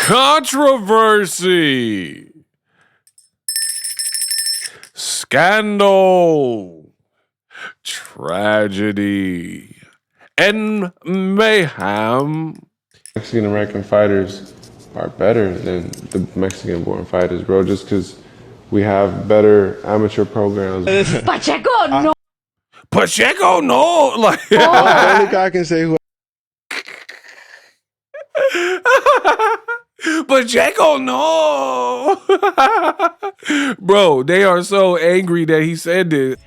Controversy, scandal, tragedy, and mayhem. Mexican-American fighters are better than the Mexican-born fighters, bro, just because we have better amateur programs. Pacheco, no. Pacheco, no. Like, The only guy I can say who Pacheco, no. Bro, they are so angry that he said this.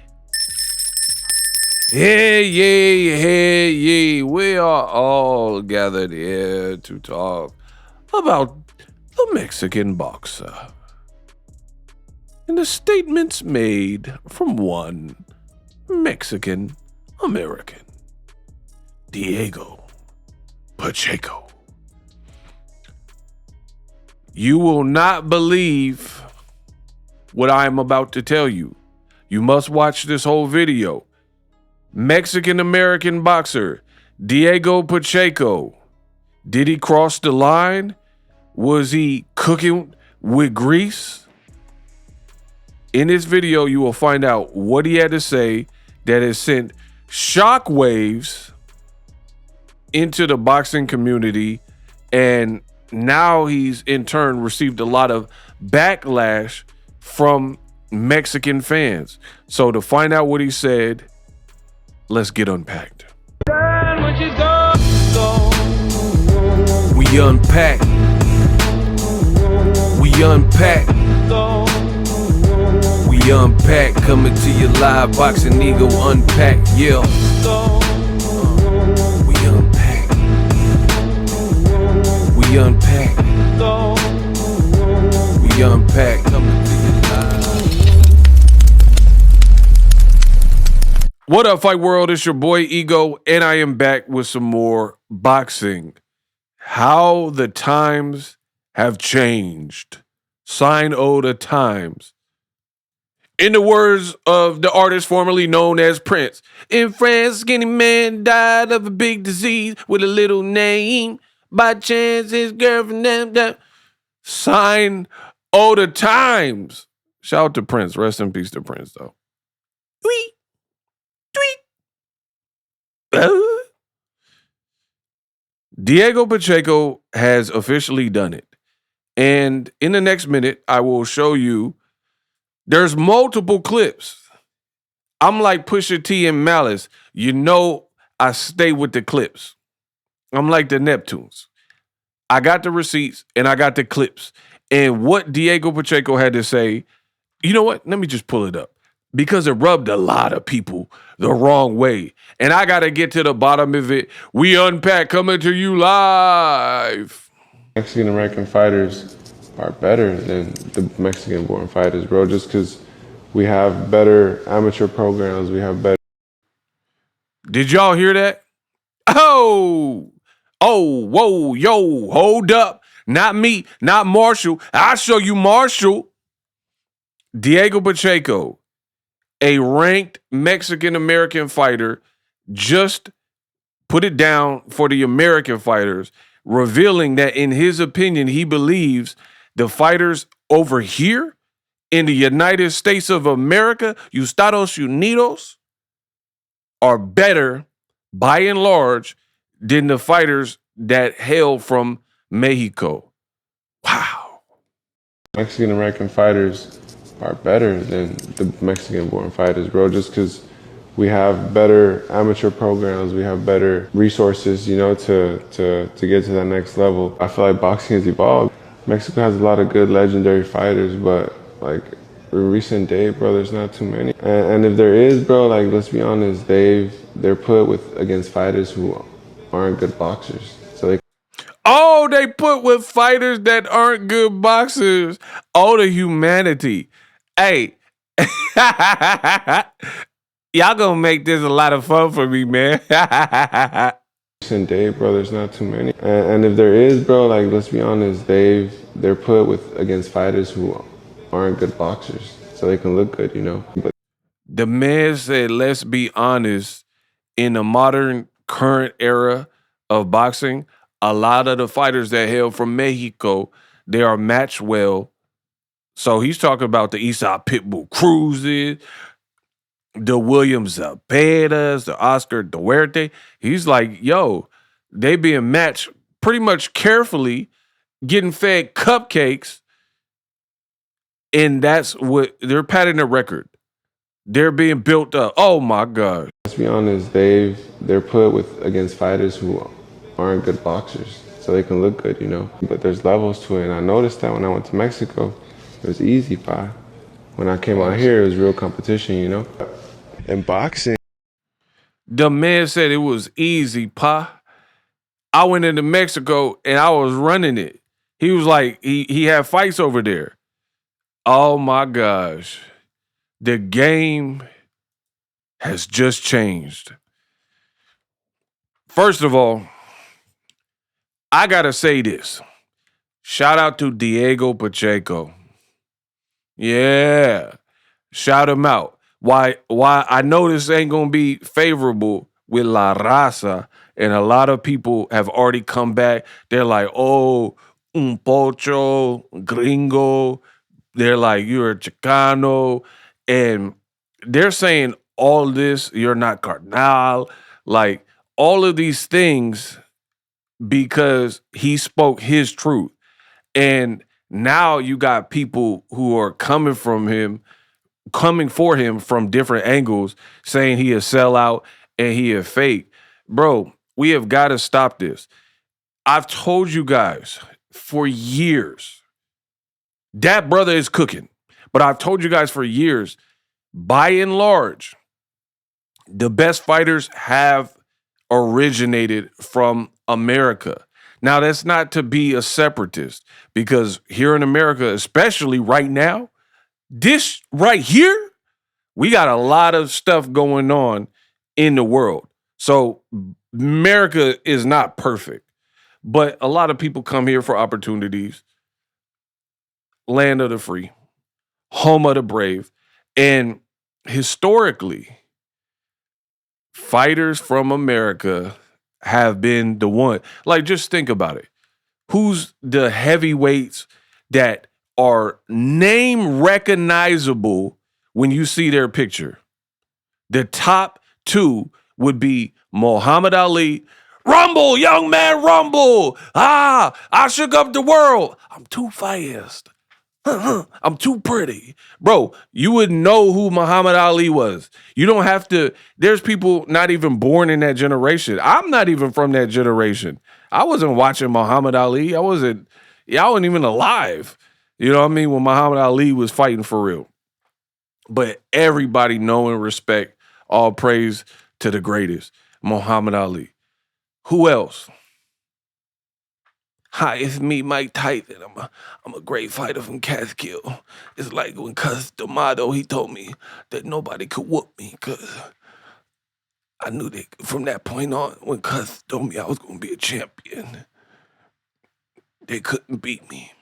Hey, we are all gathered here to talk about the Mexican boxer and the statements made from one Mexican American, Diego Pacheco. You will not believe what I am about to tell you. You must watch this whole video. Mexican-American boxer, Diego Pacheco. Did he cross the line? Was he cooking with grease? In this video, you will find out what he had to say that has sent shockwaves into the boxing community, and now he's in turn received a lot of backlash from Mexican fans. So to find out what he said, let's get unpacked. We unpack. We unpack. We unpack. Coming to you live, Boxingego unpack. Yeah. We unpack. We unpack. We unpack. Coming to you live. What up, Fight World? It's your boy Ego, and I am back with some more boxing. How the times have changed. Sign O the times. In the words of the artist formerly known as Prince, in France, skinny man died of a big disease with a little name. By chance, his girlfriend. Sign O the times. Shout out to Prince. Rest in peace to Prince, though. Tweet. Diego Pacheco has officially done it. And in the next minute, I will show you there's multiple clips. I'm like Pusha T and Malice. You know I stay with the clips. I'm like the Neptunes. I got the receipts and I got the clips. And what Diego Pacheco had to say, you know what? Let me just pull it up. Because it rubbed a lot of people the wrong way. And I got to get to the bottom of it. We unpack coming to you live. Mexican-American fighters are better than the Mexican-born fighters, bro, just because we have better amateur programs. We have better. Did y'all hear that? Oh, whoa, yo, hold up. Not me, not Marshall. I'll show you Marshall. Diego Pacheco, a ranked Mexican-American fighter, just put it down for the American fighters, revealing that in his opinion, he believes the fighters over here in the United States of America, Estados Unidos, are better by and large than the fighters that hail from Mexico. Wow. Mexican-American fighters are better than the Mexican-born fighters, bro, just because we have better amateur programs. We have better resources, you know, to get to that next level. I feel like boxing has evolved. Mexico has a lot of good legendary fighters, but like in recent day, bro, there's not too many. And if there is, bro, like let's be honest, they're put with against fighters who aren't good boxers. So they put with fighters that aren't good boxers. Oh, the humanity. Hey, y'all gonna make this a lot of fun for me, man. recent day, bro, there's not too many. And if there is, bro, like let's be honest, they're put with against fighters who aren't good boxers, so they can look good, you know. But the man said, let's be honest, in the modern current era of boxing, A lot of the fighters that hail from Mexico, they are matched well. So he's talking about the Eastside Pitbull Cruises, the William Zabetas, the Oscar Duarte. He's like, yo, they being matched pretty much carefully, getting fed cupcakes, and that's what they're patting the record. They're being built up. Oh my God. Let's be honest, they're put with against fighters who aren't good boxers, so they can look good, you know. But there's levels to it, and I noticed that when I went to Mexico, it was easy, pa. When I came out here, it was real competition, you know. In boxing, The man said it was easy, pa. I went into Mexico and I was running it. He was like, he had fights over there. Oh my gosh. The game has just changed. First of all, I gotta say this. Shout out to Diego Pacheco. Yeah. Shout him out. Why I know this ain't gonna be favorable with La Raza, and a lot of people have already come back. They're like, oh, un pocho, gringo. They're like, you're a Chicano. And they're saying all this, you're not carnal. Like all of these things because he spoke his truth. And now you got people who are coming for him from different angles, saying he a sellout and he a fake. Bro, we have got to stop this. I've told you guys for years, that brother is cooking. But I've told you guys for years, by and large, the best fighters have originated from America. Now, that's not to be a separatist, because here in America, especially right now, this right here, we got a lot of stuff going on in the world. So America is not perfect, but a lot of people come here for opportunities. Land of the free, home of the brave. And historically, fighters from America have been the one. Like, just think about it. Who's the heavyweights that are name recognizable when you see their picture? The top two would be Muhammad Ali. Rumble, young man, rumble. Ah, I shook up the world. I'm too fast. I'm too pretty. Bro, you would know who Muhammad Ali was. You don't have to. There's people not even born in that generation. I'm not even from that generation. I wasn't watching Muhammad Ali. I wasn't even alive. You know what I mean? When Muhammad Ali was fighting for real. But everybody know and respect, all praise to the greatest, Muhammad Ali. Who else? Hi, it's me, Mike Tyson. I'm a great fighter from Catskill. It's like when Cus D'Amato, he told me that nobody could whoop me because I knew that from that point on, when Cus told me I was going to be a champion, they couldn't beat me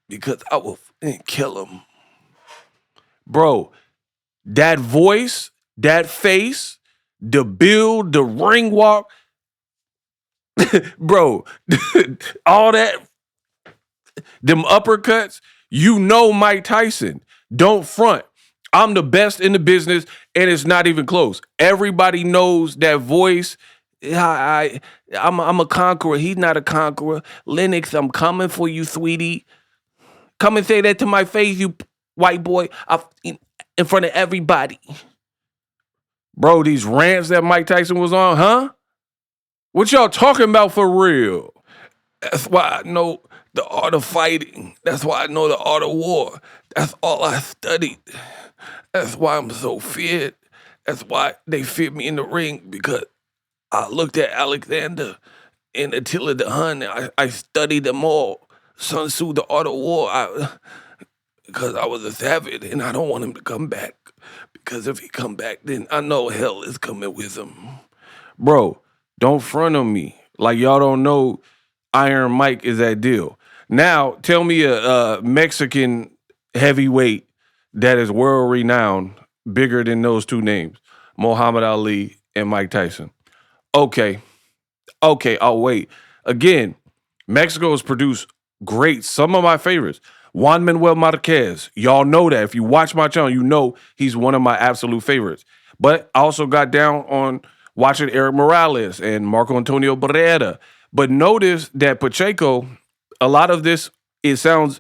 because I will kill them. Bro, that voice, that face, the build, the ring walk, bro, all that, them uppercuts, you know Mike Tyson. Don't front. I'm the best in the business, and it's not even close. Everybody knows that voice. I'm a conqueror. He's not a conqueror. Lennox, I'm coming for you, sweetie. Come and say that to my face, you white boy, in front of everybody. Bro, these rants that Mike Tyson was on, huh? What y'all talking about for real? That's why I know the art of fighting. That's why I know the art of war. That's all I studied. That's why I'm so feared. That's why they fear me in the ring, because I looked at Alexander and Attila the Hun. I studied them all. Sun Tzu, the art of war. Because I was a savage and I don't want him to come back. Because if he come back, then I know hell is coming with him. Bro, don't front on me. Like y'all don't know Iron Mike is that deal. Now, tell me a Mexican heavyweight that is world renowned, bigger than those two names, Muhammad Ali and Mike Tyson. Okay, I'll wait. Again, Mexico has produced great, some of my favorites. Juan Manuel Marquez. Y'all know that. If you watch my channel, you know he's one of my absolute favorites. But I also got down on watching Eric Morales and Marco Antonio Barrera. But notice that Pacheco, a lot of this, it sounds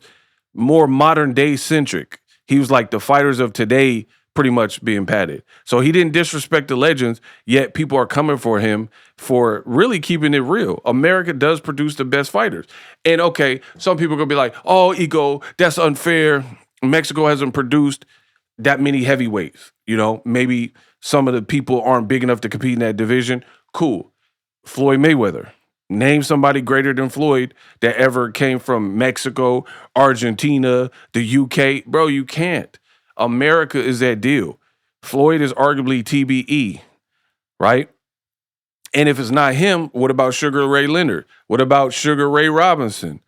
more modern day centric. He was like the fighters of today pretty much being padded. So he didn't disrespect the legends, yet people are coming for him for really keeping it real. America does produce the best fighters. And okay, some people are going to be like, oh, Ego, that's unfair. Mexico hasn't produced that many heavyweights. You know, maybe some of the people aren't big enough to compete in that division. Cool. Floyd Mayweather. Name somebody greater than Floyd that ever came from Mexico, Argentina, the UK. Bro, you can't. America is that deal. Floyd is arguably TBE, right? And if it's not him, what about Sugar Ray Leonard? What about Sugar Ray Robinson?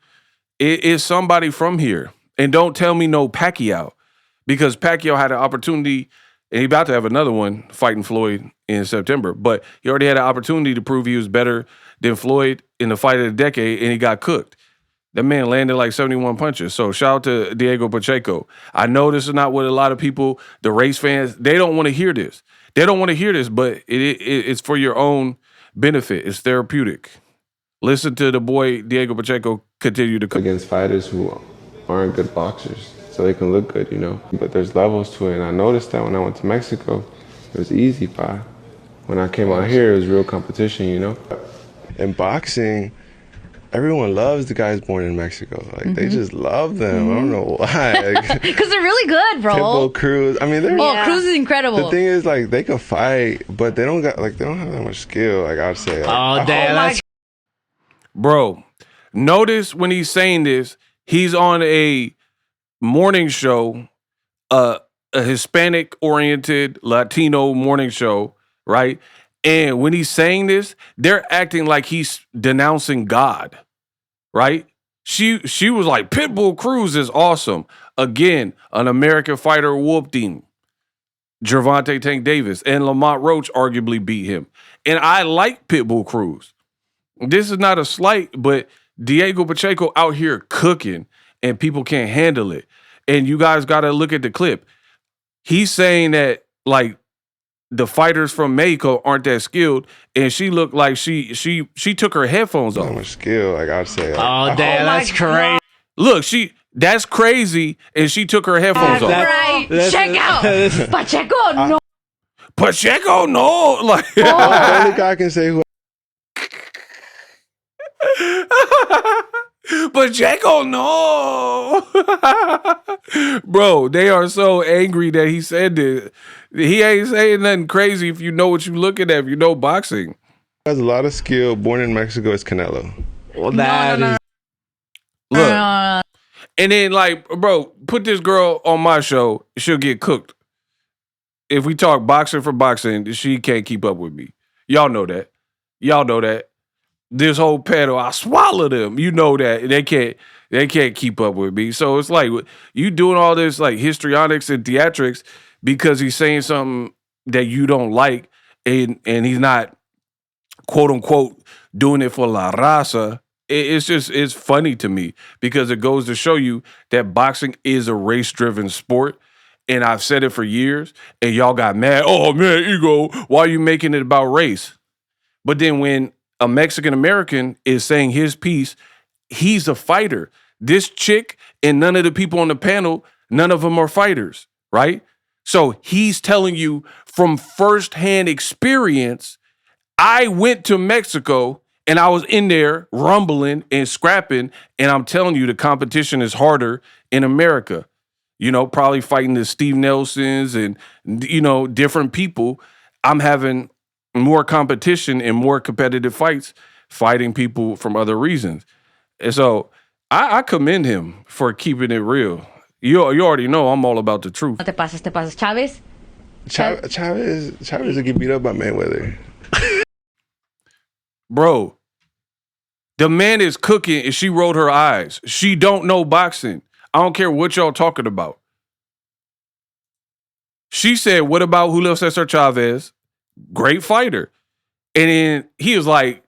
It is somebody from here. And don't tell me no Pacquiao, because Pacquiao had an opportunity, and he's about to have another one fighting Floyd in September. But he already had an opportunity to prove he was better than Floyd in the fight of the decade, and he got cooked. That man landed like 71 punches. So shout out to Diego Pacheco. I know this is not what a lot of people, the race fans, they don't want to hear this. They don't want to hear this, but it's for your own benefit. It's therapeutic. Listen to the boy Diego Pacheco continue to cook. Against fighters who aren't good boxers, so they can look good, you know. But there's levels to it, and I noticed that when I went to Mexico, it was easy, pie. When I came out here, it was real competition, you know. In boxing, everyone loves the guys born in Mexico. Like, they just love them. I don't know why. Because they're really good, bro. Pitbull, Cruz. I mean, they're... Cruz is incredible. The thing is, like, they can fight, but they don't have that much skill, like, I'd say. Like, damn, that's... Bro, notice when he's saying this, he's on a morning show, a Hispanic-oriented Latino morning show, right? And when he's saying this, they're acting like he's denouncing God, right? She was like, Pitbull Cruz is awesome. Again, an American fighter whooped him. Gervonta Tank Davis and Lamont Roach arguably beat him. And I like Pitbull Cruz. This is not a slight, but Diego Pacheco out here cooking and people can't handle it. And you guys got to look at the clip. He's saying that, like, the fighters from Mexico aren't that skilled, and she looked like she took her headphones off. that much skill, like, I'd say. Like, Oh, damn, that's crazy. Look, that's crazy, and she took her headphones off. Right. Check out. Pacheco, no. Pacheco, no. Like, the only guy I can say who... Pacheco, no. Bro, they are so angry that he said this. He ain't saying nothing crazy if you know what you're looking at, if you know boxing. has a lot of skill, born in Mexico, is Canelo. Well, that is... Look. And then, like, bro, put this girl on my show, she'll get cooked. If we talk boxing for boxing, she can't keep up with me. Y'all know that. Y'all know that. This whole panel, I swallow them. You know that. They can't keep up with me. So it's like, you doing all this, like, histrionics and theatrics because he's saying something that you don't like, and he's not, quote unquote, doing it for la raza. It's funny to me because it goes to show you that boxing is a race-driven sport. And I've said it for years, and y'all got mad. Oh, man, Ego, why are you making it about race? But then when a Mexican-American is saying his piece, he's a fighter. This chick and none of the people on the panel, none of them are fighters, right? So he's telling you from firsthand experience, I went to Mexico and I was in there rumbling and scrapping, and I'm telling you the competition is harder in America. You know, probably fighting the Steve Nelsons and, you know, different people. I'm having more competition and more competitive fights fighting people from other reasons. And so I commend him for keeping it real. You already know I'm all about the truth. No te pases, Chavez? Chavez will get beat up by Mayweather. Bro, the man is cooking and she rolled her eyes. She don't know boxing. I don't care what y'all talking about. She said, what about Julio Cesar Chavez? Great fighter. And then he was like,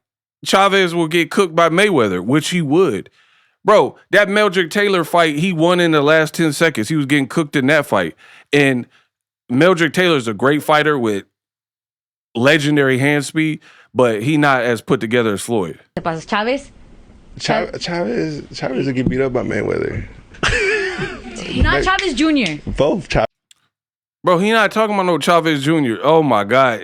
Chavez will get cooked by Mayweather, which he would. Bro, that Meldrick Taylor fight, he won in the last 10 seconds. He was getting cooked in that fight. And Meldrick Taylor's a great fighter with legendary hand speed, but he not as put together as Floyd. ¿Qué pasa, Chávez? Chavez will get beat up by Mayweather. Not Chávez Jr. Both Chavez. Bro, he not talking about no Chavez Jr. Oh, my God.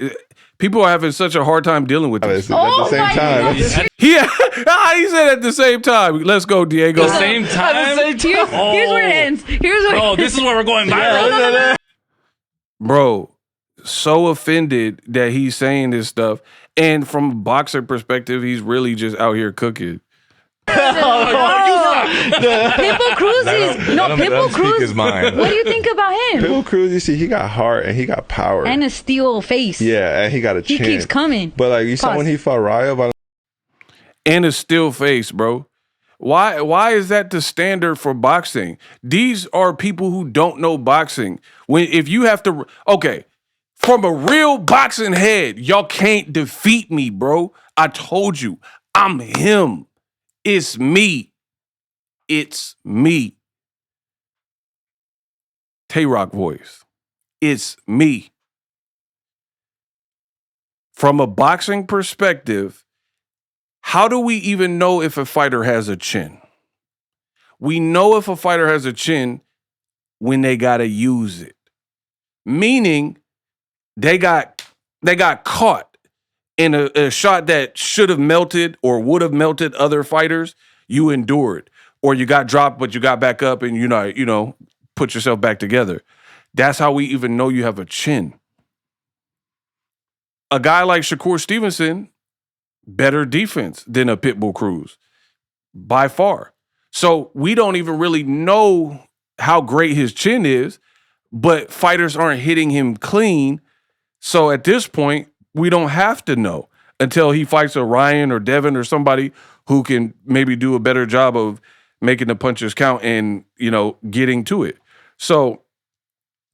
People are having such a hard time dealing with this. At the same time. He said at the same time. Let's go, Diego. The same time? Here's where it ends. This is where we're going viral. Bro, so offended that he's saying this stuff. And from a boxer perspective, he's really just out here cooking. Pitbull Cruz is Pitbull Cruz. His mind. What do you think about him? Pitbull Cruz, you see, he got heart and he got power. And a steel face. Yeah, and he got a chin. He keeps coming. But like you saw when he fought Rayo. And a still face, bro. Why is that the standard for boxing? These are people who don't know boxing. If you have to, okay, from a real boxing head, y'all can't defeat me, bro. I told you, I'm him. It's me. It's me. Tay-Rock voice. It's me. From a boxing perspective, how do we even know if a fighter has a chin? We know if a fighter has a chin when they got to use it. Meaning they got caught in a shot that should have melted or would have melted other fighters. You endured. Or you got dropped, but you got back up and put yourself back together. That's how we even know you have a chin. A guy like Shakur Stevenson, better defense than a Pitbull Cruz, by far. So we don't even really know how great his chin is, but fighters aren't hitting him clean. So at this point, we don't have to know until he fights a Ryan or Devin or somebody who can maybe do a better job of making the punches count and, getting to it. So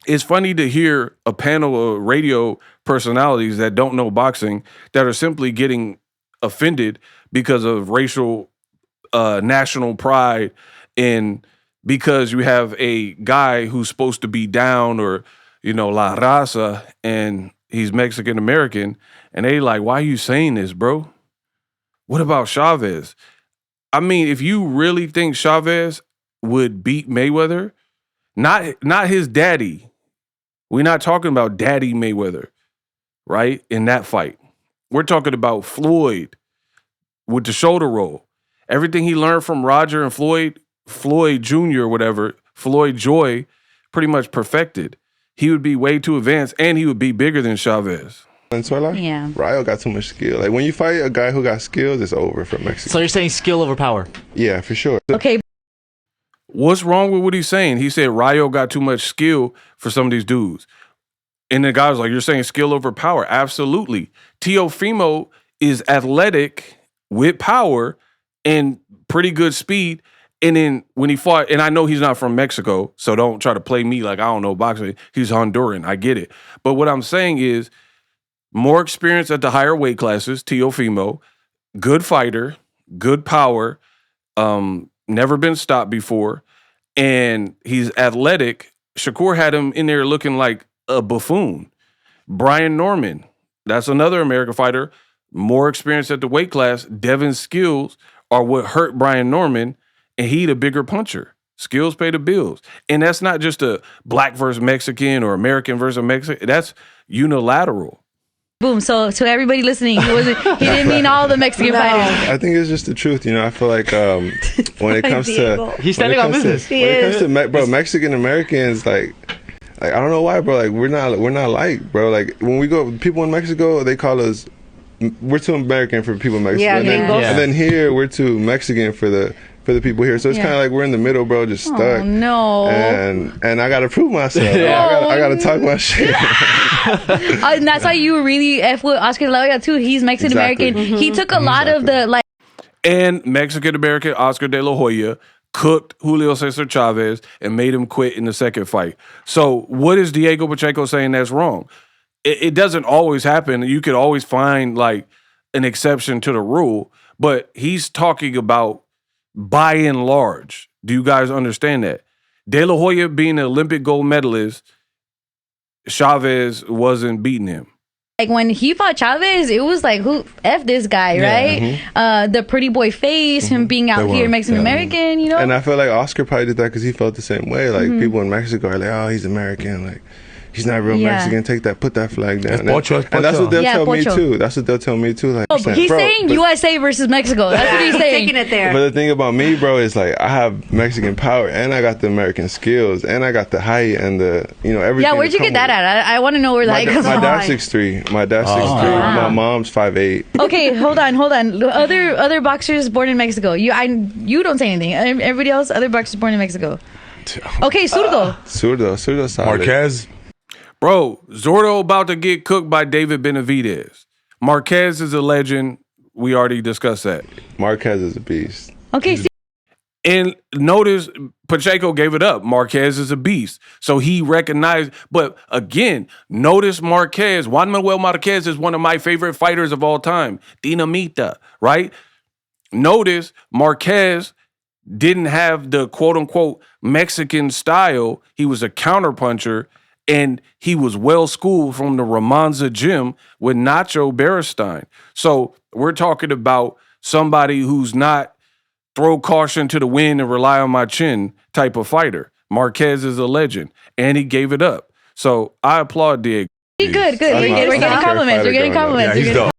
it's funny to hear a panel of radio personalities that don't know boxing that are simply getting offended because of racial national pride and because you have a guy who's supposed to be down or, La Raza, and he's Mexican-American, and they like, why are you saying this, bro? What about Chavez? I mean, if you really think Chavez would beat Mayweather, not his daddy. We're not talking about Daddy Mayweather, right? In that fight. We're talking about Floyd with the shoulder roll. Everything he learned from Roger and Floyd Jr. or whatever, Floyd Joy, pretty much perfected. He would be way too advanced and he would be bigger than Chavez. Venezuela, yeah. Rayo got too much skill. Like when you fight a guy who got skills, it's over for Mexico. So you're saying skill over power? Yeah, for sure. Okay. What's wrong with what he's saying? He said Rayo got too much skill for some of these dudes. And the guy was like, you're saying skill over power? Absolutely. Teofimo is athletic with power and pretty good speed. And then when he fought, and I know he's not from Mexico, so don't try to play me like I don't know boxing. He's Honduran. I get it. But what I'm saying is more experience at the higher weight classes, Teofimo, good fighter, good power, never been stopped before, and he's athletic. Shakur had him in there looking like a buffoon. Brian Norman, that's another American fighter, more experience at the weight class. Devin's skills are what hurt Brian Norman, and he the bigger puncher. Skills pay the bills. And that's not just a black versus Mexican or American versus Mexican. That's unilateral. Boom. So to everybody listening, he didn't mean all the Mexican fighters. I think it's just the truth. I feel like when it comes to he's standing on business. When it comes to Mexican Americans, like I don't know why, bro. Like we're not like, bro. Like when we go, people in Mexico, they call us. We're too American for people in Mexico. Yeah, and then here we're too Mexican for the people here. So it's kind of like we're in the middle, bro, just stuck. Oh, no. And I got to prove myself. I got to talk my shit. And that's why you really F with Oscar De La Hoya, too. He's Mexican-American. Exactly. He took a lot of the, like... And Mexican-American Oscar De La Hoya cooked Julio Cesar Chavez and made him quit in the second fight. So what is Diego Pacheco saying that's wrong? It doesn't always happen. You could always find, like, an exception to the rule, but he's talking about by and large. Do you guys understand that? De La Hoya being an Olympic gold medalist, Chavez wasn't beating him. Like when he fought Chavez, it was like, who F this guy, right? The pretty boy face, him being out here Mexican American, you know? And I feel like Oscar probably did that because he felt the same way. Like people in Mexico are like, oh, he's American. Like, he's not real Mexican. Put that flag down. And that's what they'll tell me too. That's what they'll tell me too. Like, he's saying USA versus Mexico. That's what he's saying. Taking it there. But the thing about me, bro, is like I have Mexican power and I got the American skills and I got the height and the everything. Yeah, where'd you get that at? I want to know where the height comes from. My dad's 6'3". My dad's 6'3". My mom's 5'8". Okay, hold on. Other boxers born in Mexico. You don't say anything. Everybody else, other boxers born in Mexico. Okay, Zurdo solid. Marquez. Bro, Zordo about to get cooked by David Benavidez. Marquez is a legend. We already discussed that. Marquez is a beast. Okay, And notice Pacheco gave it up. Marquez is a beast. So he recognized. But again, notice Marquez. Juan Manuel Marquez is one of my favorite fighters of all time. Dinamita, right? Notice Marquez didn't have the quote-unquote Mexican style. He was a counterpuncher. And he was well-schooled from the Ramonza gym with Nacho Beristain. So we're talking about somebody who's not throw caution to the wind and rely on my chin type of fighter. Marquez is a legend, and he gave it up. So I applaud Diego. Good. We're getting compliments. We're getting compliments. Yeah, he's dope.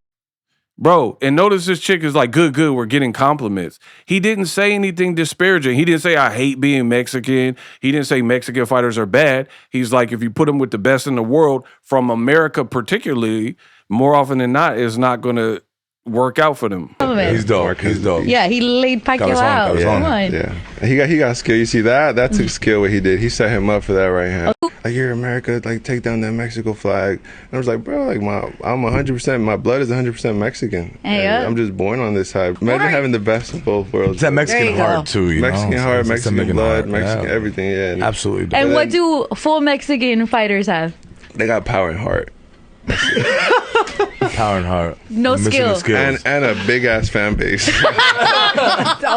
Bro, and notice this chick is like, good, we're getting compliments. He didn't say anything disparaging. He didn't say, I hate being Mexican. He didn't say Mexican fighters are bad. He's like, if you put them with the best in the world, from America particularly, more often than not, it's not going to work out for them. He's dope. He's dope. Yeah, he laid Pacheco out. Come on. Yeah. He got skill. You see that took skill what he did. He set him up for that right hand. Like, you're America, like take down that Mexico flag. And I was like, bro, like I'm 100%, my blood is 100% Mexican. I'm just born on this side. Imagine having the best of both worlds. It's that Mexican heart too, you Mexican know? heart, Mexican blood, heart. Mexican everything, yeah. Absolutely. And what do full Mexican fighters have? They got power and heart. Power and heart. No skill. And a big ass fan base.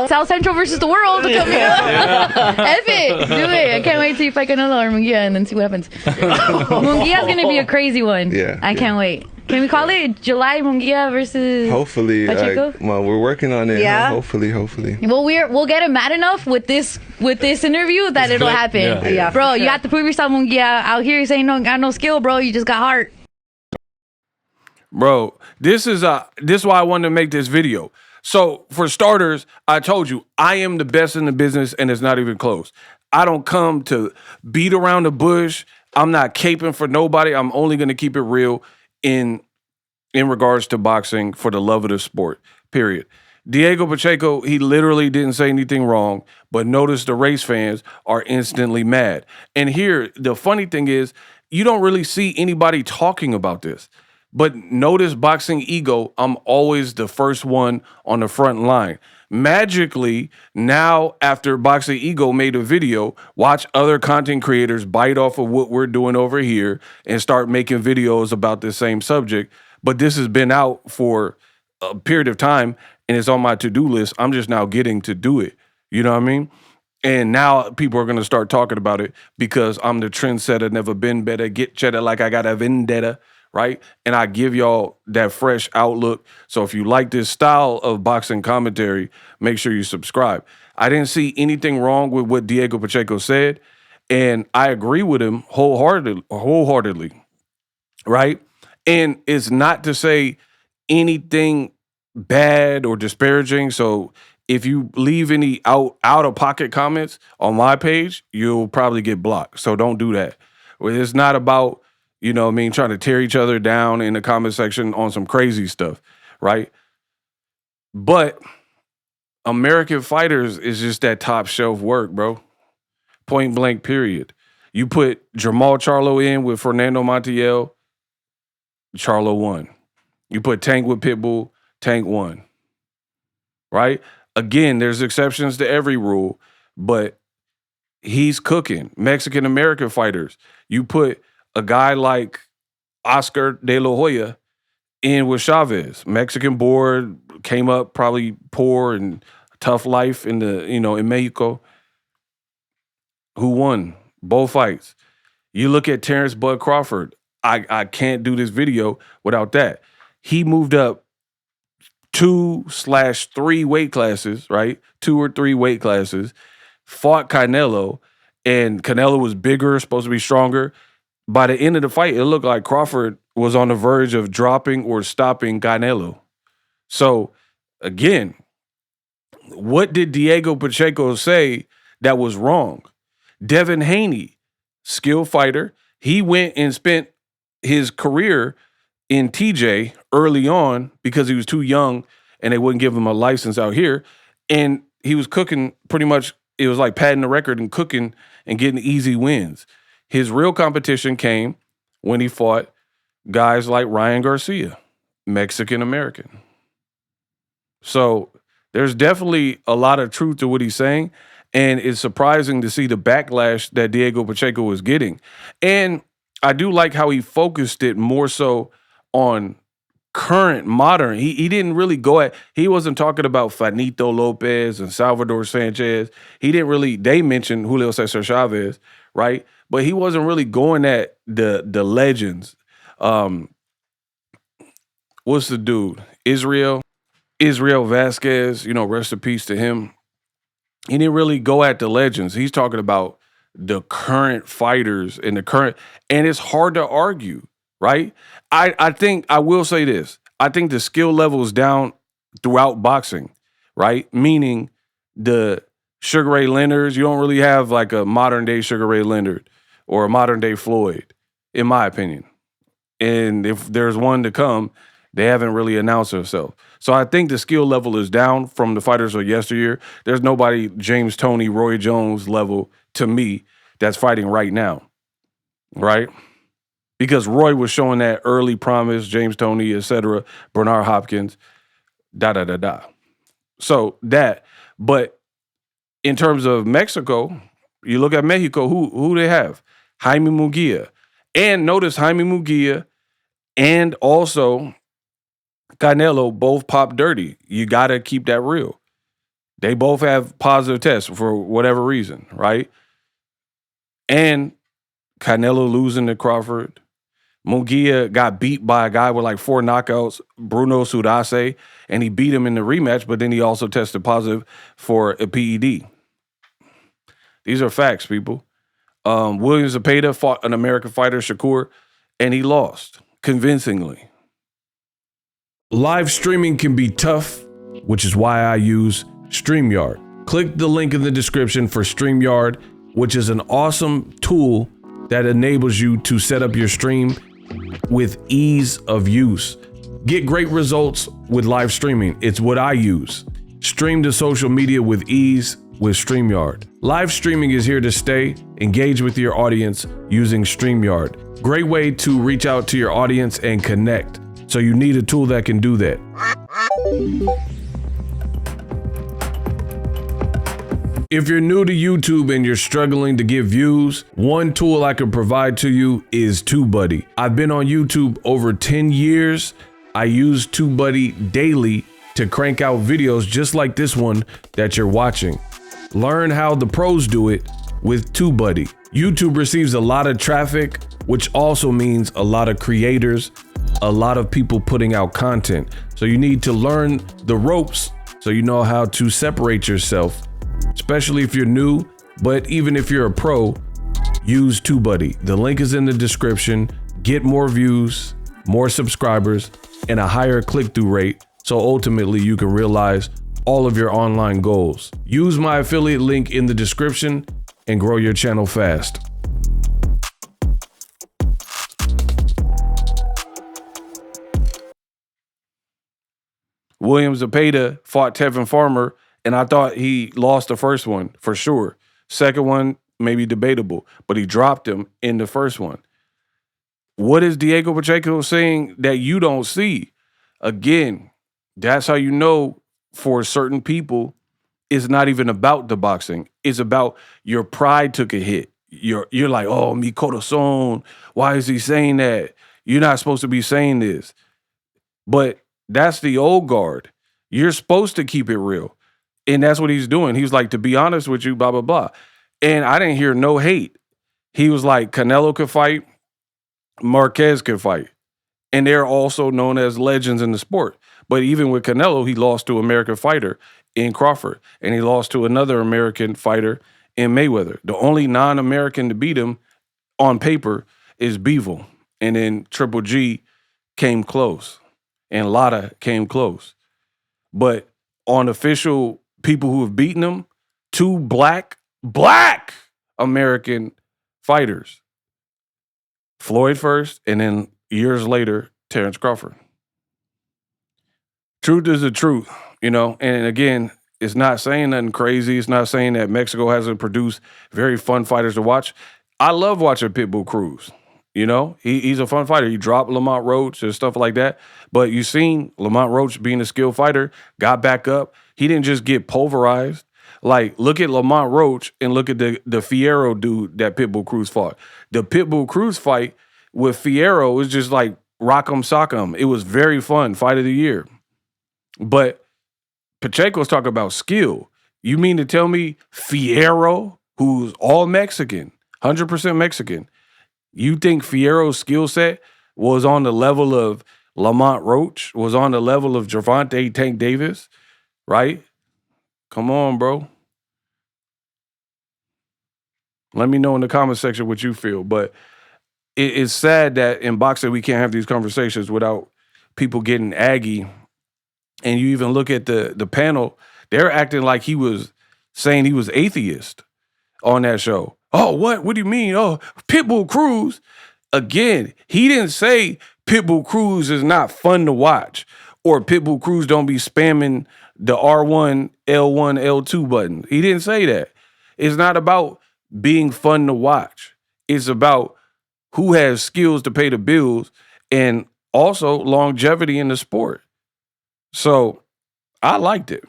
South Central versus the world. Come here. F it. Do it. I can't wait to fight Canelo or Munguia and then see what happens. Munguia's going to be a crazy one. Yeah. I can't wait. Can we call it July Munguia versus Hopefully. Pacheco? Well, we're working on it. Yeah. Hopefully. Well, we'll get him mad enough with this interview that it'll happen. Yeah, bro, you have to prove yourself, Munguia. Out here, you saying no, got no skill, bro. You just got heart. Bro, this is why I wanted to make this video. So for starters, I told you I am the best in the business, and it's not even close. I don't come to beat around the bush. I'm not caping for nobody. I'm only going to keep it real in regards to boxing for the love of the sport. Period. Diego Pacheco, he literally didn't say anything wrong, but notice the race fans are instantly mad. And here, the funny thing is, you don't really see anybody talking about this. But notice Boxingego, I'm always the first one on the front line. Magically, now after Boxingego made a video, watch other content creators bite off of what we're doing over here and start making videos about the same subject. But this has been out for a period of time and it's on my to-do list. I'm just now getting to do it. You know what I mean? And now people are going to start talking about it because I'm the trendsetter, never been better, get cheddar like I got a vendetta. Right? And I give y'all that fresh outlook. So if you like this style of boxing commentary, make sure you subscribe. I didn't see anything wrong with what Diego Pacheco said, and I agree with him wholeheartedly. Right? And it's not to say anything bad or disparaging. So if you leave any out of pocket comments on my page, you'll probably get blocked. So don't do that. It's not about, you know what I mean, trying to tear each other down in the comment section on some crazy stuff, right? But American fighters is just that top shelf work, bro. Point blank, period. You put Jamal Charlo in with Fernando Montiel, Charlo won. You put Tank with Pitbull, Tank won. Right? Again, there's exceptions to every rule, but he's cooking. Mexican-American fighters. You put a guy like Oscar De La Hoya in with Chavez. Mexican board, came up probably poor and tough life in in Mexico. Who won both fights? You look at Terrence Bud Crawford. I can't do this video without that. He moved up 2/3 weight classes, right? 2 or 3 weight classes, fought Canelo, and Canelo was bigger, supposed to be stronger. By the end of the fight, it looked like Crawford was on the verge of dropping or stopping Canelo. So, again, what did Diego Pacheco say that was wrong? Devin Haney, skilled fighter, he went and spent his career in TJ early on because he was too young and they wouldn't give him a license out here. And he was cooking pretty much, it was like padding the record and cooking and getting easy wins. His real competition came when he fought guys like Ryan Garcia, Mexican-American. So there's definitely a lot of truth to what he's saying, and it's surprising to see the backlash that Diego Pacheco was getting. And I do like how he focused it more so on current, modern. He didn't really he wasn't talking about Fanito Lopez and Salvador Sanchez. He didn't really, they mentioned Julio Cesar Chavez, right? But he wasn't really going at the legends. What's the dude? Israel Vasquez, rest in peace to him. He didn't really go at the legends. He's talking about the current fighters and it's hard to argue, right? I think, I will say this. I think the skill level is down throughout boxing, right? Meaning the Sugar Ray Leonards, you don't really have like a modern day Sugar Ray Leonard or a modern day Floyd, in my opinion. And if there's one to come, they haven't really announced themselves. So I think the skill level is down from the fighters of yesteryear. There's nobody James Toney, Roy Jones level to me that's fighting right now, right? Because Roy was showing that early promise, James Toney, etc., Bernard Hopkins, da-da-da-da. So that, but in terms of Mexico, you look at Mexico, who they have? Jaime Munguia. And notice Jaime Munguia and also Canelo both pop dirty. You got to keep that real. They both have positive tests for whatever reason, right? And Canelo losing to Crawford. Munguia got beat by a guy with like 4 knockouts, Bruno Sudace, and he beat him in the rematch, but then he also tested positive for a PED. These are facts, people. William Zepeda fought an American fighter, Shakur, and he lost convincingly. Live streaming can be tough, which is why I use StreamYard. Click the link in the description for StreamYard, which is an awesome tool that enables you to set up your stream with ease of use. Get great results with live streaming. It's what I use. Stream to social media with ease with StreamYard. Live streaming is here to stay. Engage with your audience using StreamYard. Great way to reach out to your audience and connect. So you need a tool that can do that. If you're new to YouTube and you're struggling to get views, one tool I can provide to you is TubeBuddy. I've been on YouTube over 10 years. I use TubeBuddy daily to crank out videos just like this one that you're watching. Learn how the pros do it with TubeBuddy. YouTube receives a lot of traffic, which also means a lot of creators, a lot of people putting out content. So you need to learn the ropes so you know how to separate yourself, especially if you're new, but even if you're a pro, use TubeBuddy. The link is in the description. Get more views, more subscribers, and a higher click-through rate, so ultimately you can realize all of your online goals. Use my affiliate link in the description and grow your channel fast. William Zepeda fought Tevin Farmer, and I thought he lost the first one for sure. Second one, maybe debatable, but he dropped him in the first one. What is Diego Pacheco saying that you don't see? Again, that's how you know for certain people, it's not even about the boxing. It's about your pride took a hit. You're like, oh, mi corazón, why is he saying that? You're not supposed to be saying this. But that's the old guard. You're supposed to keep it real. And that's what he's doing. He was like, to be honest with you, blah, blah, blah. And I didn't hear no hate. He was like, Canelo could fight, Marquez could fight. And they're also known as legends in the sport. But even with Canelo, he lost to an American fighter in Crawford. And he lost to another American fighter in Mayweather. The only non-American to beat him on paper is Bivol. And then Triple G came close. And Lotta came close. But on official people who have beaten him, 2 black American fighters. Floyd first, and then years later, Terrence Crawford. Truth is the truth, you know? And again, it's not saying nothing crazy. It's not saying that Mexico hasn't produced very fun fighters to watch. I love watching Pitbull Cruz. You know, he's a fun fighter. He dropped Lamont Roach and stuff like that. But you seen Lamont Roach being a skilled fighter, got back up. He didn't just get pulverized. Like, look at Lamont Roach and look at the Fierro dude that Pitbull Cruz fought. The Pitbull Cruz fight with Fierro was just like rock'em sock'em. It was very fun, fight of the year. But Pacheco's talking about skill. You mean to tell me Fierro, who's all Mexican, 100% Mexican, you think Fierro's skill set was on the level of Lamont Roach, was on the level of Gervonta Tank Davis, right? Come on, bro. Let me know in the comment section what you feel. But it's sad that in boxing we can't have these conversations without people getting aggy. And you even look at the panel, they're acting like he was saying he was atheist on that show. Oh, what? What do you mean? Oh, Pitbull Cruz. Again, he didn't say Pitbull Cruz is not fun to watch or Pitbull Cruz don't be spamming the R1, L1, L2 button. He didn't say that. It's not about being fun to watch. It's about who has skills to pay the bills and also longevity in the sport. So I liked it.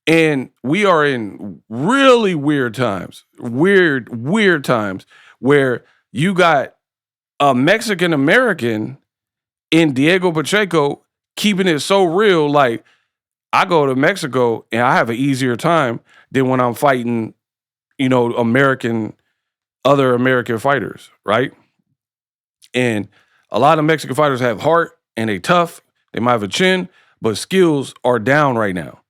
And we are in really weird times, weird times where you got a Mexican-American in Diego Pacheco keeping it so real. Like, I go to Mexico and I have an easier time than when I'm fighting, you know, other American fighters, right? And a lot of Mexican fighters have heart and they tough. They might have a chin, but skills are down right now.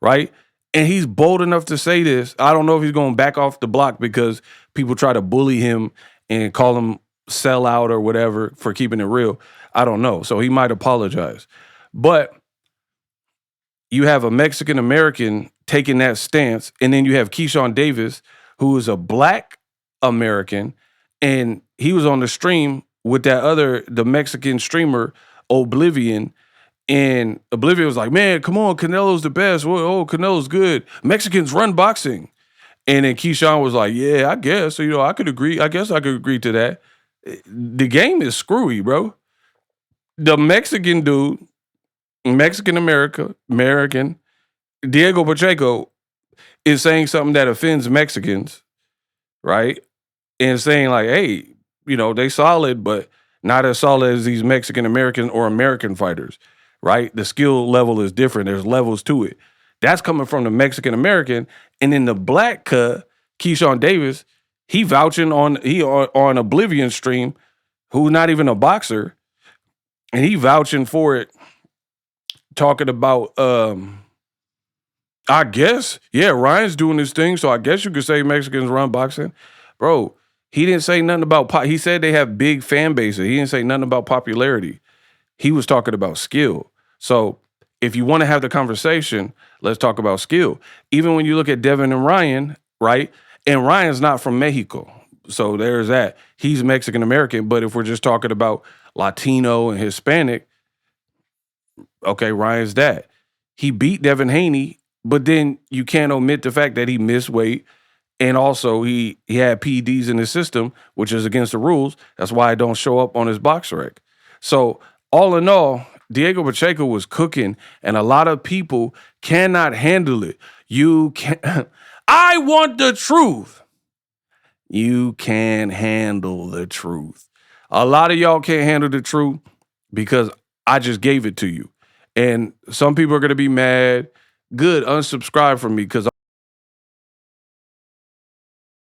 Right? And he's bold enough to say this. I don't know if he's going back off the block because people try to bully him and call him sellout or whatever for keeping it real. I don't know. So he might apologize. But you have a Mexican-American taking that stance, and then you have Keyshawn Davis, who is a black American, and he was on the stream with the Mexican streamer, Oblivion. And Oblivion was like, man, come on, Canelo's the best. Oh, Canelo's good. Mexicans run boxing. And then Keyshawn was like, yeah, I guess. So, you know, I could agree. I guess I could agree to that. The game is screwy, bro. The Mexican dude, American, Diego Pacheco is saying something that offends Mexicans, right? And saying like, hey, you know, they solid, but not as solid as these Mexican-American or American fighters. Right? The skill level is different. There's levels to it. That's coming from the Mexican-American. And in the black cut, Keyshawn Davis, he vouching on Oblivion stream, who's not even a boxer, and he vouching for it, talking about, I guess, yeah, Ryan's doing this thing, so I guess you could say Mexicans run boxing. Bro, he didn't say nothing about, he said they have big fan bases. He didn't say nothing about popularity. He was talking about skill. So if you want to have the conversation, let's talk about skill. Even when you look at Devin and Ryan, right? And Ryan's not from Mexico. So there's that. He's Mexican-American. But if we're just talking about Latino and Hispanic, okay, Ryan's that. He beat Devin Haney, but then you can't omit the fact that he missed weight. And also he had PEDs in his system, which is against the rules. That's why I don't show up on his box rec. So all in all, Diego Pacheco was cooking, and a lot of people cannot handle it. You can't. I want the truth. You can't handle the truth. A lot of y'all can't handle the truth because I just gave it to you. And some people are going to be mad. Good, unsubscribe from me because